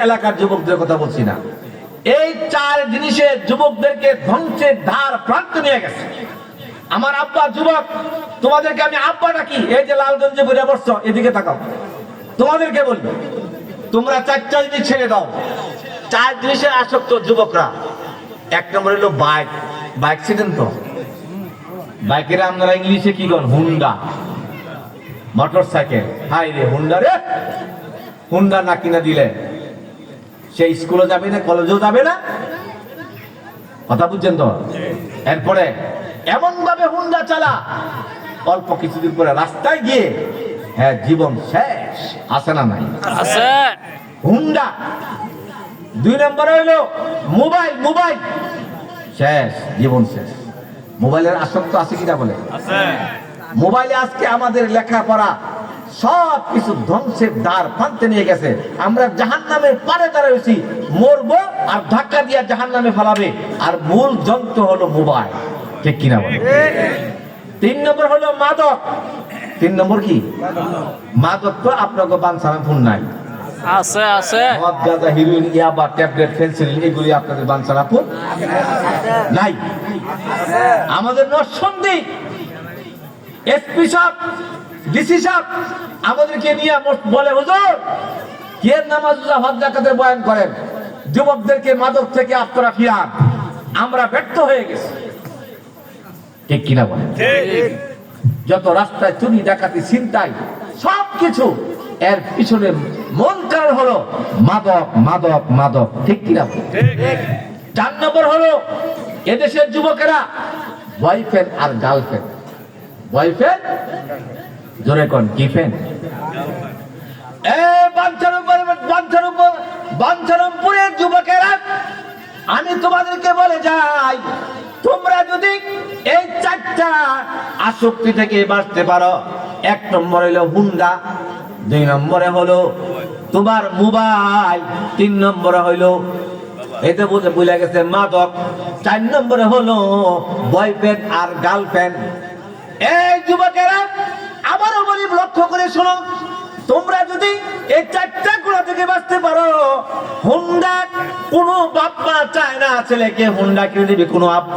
এলাকার যুবকদের কথা বলছি না। এই চার জিনিসে যুবকদেরকে ধ্বংসের ধার প্রান্তে নিয়ে গেছে। আমার আব্বা যুবক, তোমাদেরকে আমি আব্বা ডাকি। এই যে লালগঞ্জে বইরা বসছো, এদিকে তাকাও। তোমাদেরকে বলবো, তোমরা চারটা জিনিস ছেড়ে দাও। চার জিনিসে আসক্ত যুবকরা। এক নম্বর হলো বাইক। বাইক ছিলেন তো? বাইকের আপনারা ইংলিশে কি বলেন? হুন্ডা। Motor cycle. হাই রে হুন্ডা রে, হুন্ডা না কিনা দিলে সে স্কুলে যাবে না, কলেজেও যাবে না। কথা বুঝছেন তো? এরপরে এমন ভাবে হুন্ডা চালা, অল্প কিছুদিন পরে রাস্তায় গিয়ে হ্যাঁ জীবন শেষ। আছে না নাই? আছে। হুন্ডা। দুই নম্বরে হইলো মোবাইল। মোবাইল শেষ, জীবন শেষ। মোবাইলের আসক্ত আছে কিনা বলে? আছে। মোবাইলে আজকে আমাদের লেখাপড়া সব কিছু ধ্বংসের দ্বার প্রান্তে নিয়ে গেছে। আমরা জাহান্নামের পারে দাঁড়াইছি, মরবো আর ধাক্কা দিয়ে জাহান্নামে ফেলাবে। আর মূল যন্ত্র হলো মোবাইল। ঠিক কিনা বলে? তিন নম্বর হলো মাদক। তিন নম্বর কি? মাদক। তো আপনাকে বানসারাম ফোন নাই? আছে আছে। মদ, গাঁজা, হিরোইন, ইয়াবা, ট্যাবলেট, ফেন্সিল, এগুলি আপনাদের বানসারা ফোন নাই। আমাদের নরসিংদী এসপি সাহেব, ডিসি সাহেব আমাদেরকে নিয়ে বলে, হুজুর কে নামাজ হজ যাকাতের বয়ান করেন, যুবকদেরকে মাদক থেকে আপনারা ফিরান। আমরা ব্যর্থ হয়ে গেছি। ঠিক কিনা বলেন? যত রাস্তায় চুরি, ডাকাতি, ছিনতাই সবকিছু এর পিছনে মূল কারণ হলো মাদক, মাদক, মাদক। ঠিক কিনা? চার নম্বর হলো এদেশের যুবকেরা বয়ফ্রেন্ড আর গার্লফ্রেন্ড। বয়ফ্রেন্ড জোরে কোন কি ফ্রেন্ড? বাঞ্ছারামপুরের যুবকেরা, আমি তোমাদেরকে বলে যাই, তোমরা যদি এই চারটা আসক্তি থেকে বাঁচতে পারো, এক নম্বর হলো হুন্ডা, দুই নম্বরে হলো তোমার মোবাইল, তিন নম্বরে হইলো এতে বুঝে গেছে মাদক, চার নম্বরে হলো বয়ফ্রেন্ড আর গার্লফ্রেন্ড। এই যুবকেরা আবারও বলি, লক্ষ্য করে শোনো, তোমরা যদি এই চারটা গুণা থেকে বাঁচতে পারো, হুন্ডা কোনো বাপ মা চায় না ছেলেকে হুন্ডা কিনে দেবে,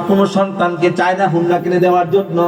কোনো সন্তানকে চায় না হুন্ডা কিনে দেওয়ার জন্য।